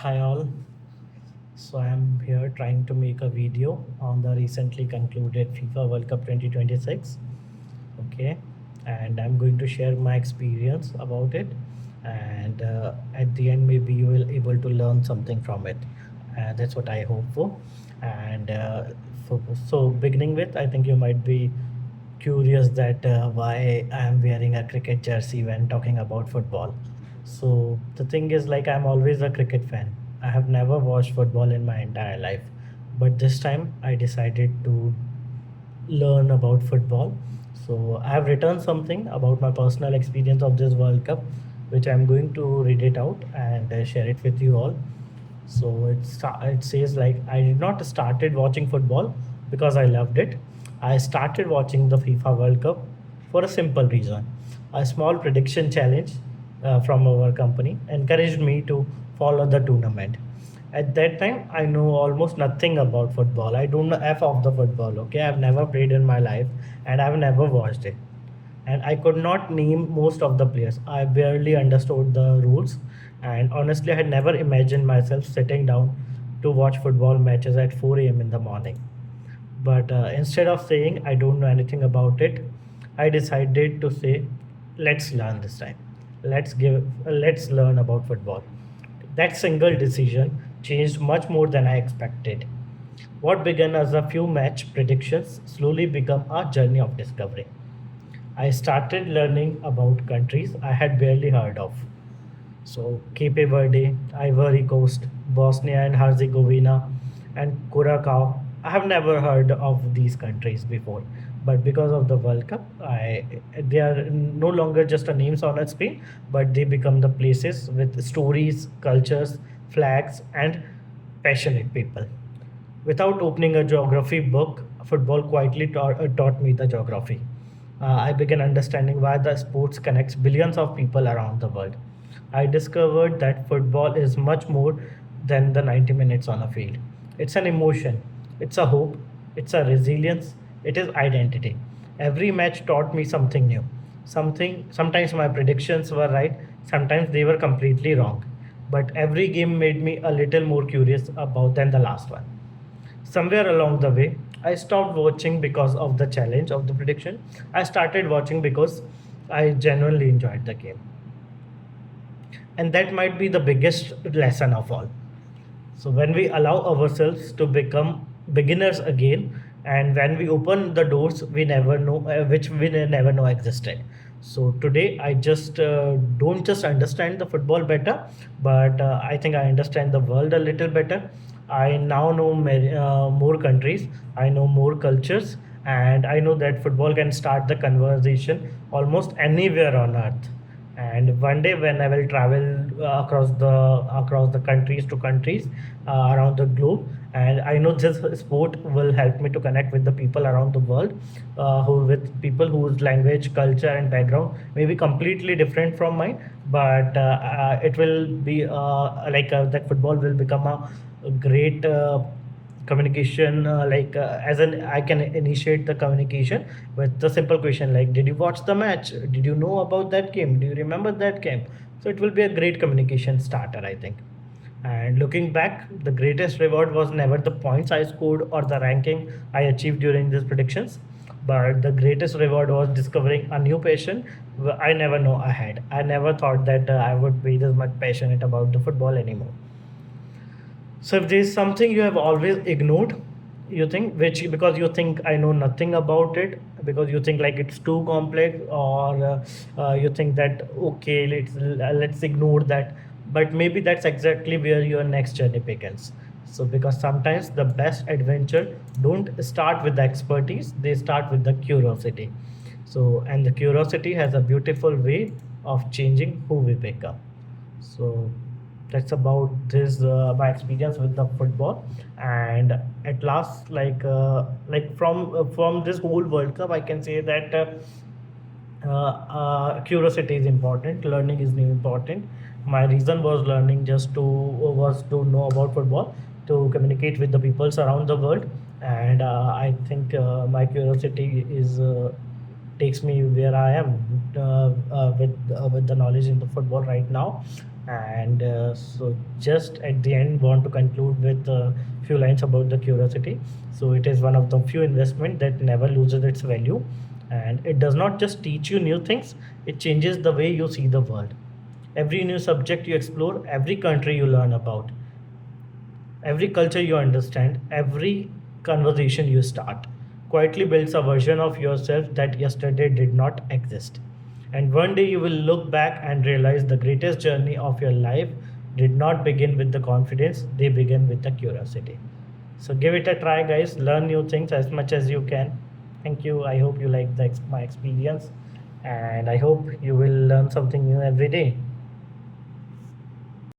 Hi all. So I'm here trying to make a video on the recently concluded FIFA World Cup 2026. Okay, and I'm going to share my experience about it, and at the end maybe you will able to learn something from it. That's what I hope for. And so beginning with, I think you might be curious that why I'm wearing a cricket jersey when talking about football. So the thing is, like, I'm always a cricket fan. I have never watched football in my entire life, but this time I decided to learn about football. So I have written something about my personal experience of this World Cup, which I'm going to read it out and share it with you all. So it says like I did not started watching football because I loved it. I started watching the FIFA World Cup for a simple reason. A small prediction challenge from our company encouraged me to follow the tournament. At that time, I know almost nothing about football. I don't know F of the football. Okay, I've never played in my life, and I've never watched it, and I could not name most of the players. I barely understood the rules, and honestly, I had never imagined myself sitting down to watch football matches at 4 a.m. in the morning. But instead of saying I don't know anything about it, I decided to say, let's learn this time. Let's learn about football. That single decision changed much more than I expected. What began as a few match predictions slowly became a journey of discovery. I started learning about countries I had barely heard of. So, Cape Verde, Ivory Coast, Bosnia and Herzegovina, and Curacao. I have never heard of these countries before, but because of the World Cup, they are no longer just a names on a screen, but they become the places with stories, cultures, flags, and passionate people. Without opening a geography book, football quietly taught me the geography. I began understanding why the sports connects billions of people around the world. I discovered that football is much more than the 90 minutes on a field. It's an emotion, it's a hope, it's a resilience, it is identity. Every match taught me something new. Sometimes my predictions were right, sometimes they were completely wrong. But every game made me a little more curious about than the last one. Somewhere along the way, I stopped watching because of the challenge of the prediction. I started watching because I genuinely enjoyed the game. And that might be the biggest lesson of all. So when we allow ourselves to become beginners again, and when we open the doors we never know, which we never know existed. So today I just don't just understand the football better, but I think I understand the world a little better. I now know more countries, I know more cultures, and I know that football can start the conversation almost anywhere on earth. And one day when I will travel across the countries to countries around the globe, and I know this sport will help me to connect with the people around the world, who with people whose language, culture, and background may be completely different from mine, but it will be that football will become a great communication, as an I can initiate the communication with the simple question like, did you watch the match, did you know about that game, do you remember that game? So it will be a great communication starter, I think. And looking back, the greatest reward was never the points I scored or the ranking I achieved during these predictions, but the greatest reward was discovering a new passion I never know I had. I never thought that I would be this much passionate about the football anymore. So if there's something you have always ignored, you think, which because you think I know nothing about it, because you think like it's too complex, or you think that okay, let's ignore that, but maybe that's exactly where your next journey begins. So because sometimes the best adventure don't start with the expertise, they start with the curiosity. So and the curiosity has a beautiful way of changing who we become. So that's about this my experience with the football. And at last, from this whole World Cup, I can say that curiosity is important, learning is important. My reason was learning just to was to know about football, to communicate with the peoples around the world. And I think my curiosity is takes me where I am with the knowledge in the football right now. And so just at the end want to conclude with a few lines about the curiosity. So it is one of the few investment that never loses its value, and it does not just teach you new things, it changes the way you see the world. Every new subject you explore, every country you learn about, every culture you understand, every conversation you start quietly builds a version of yourself that yesterday did not exist. And one day you will look back and realize the greatest journey of your life did not begin with the confidence, they begin with the curiosity. So give it a try, guys. Learn new things as much as you can. Thank you. I hope you like my experience, and I hope you will learn something new every day.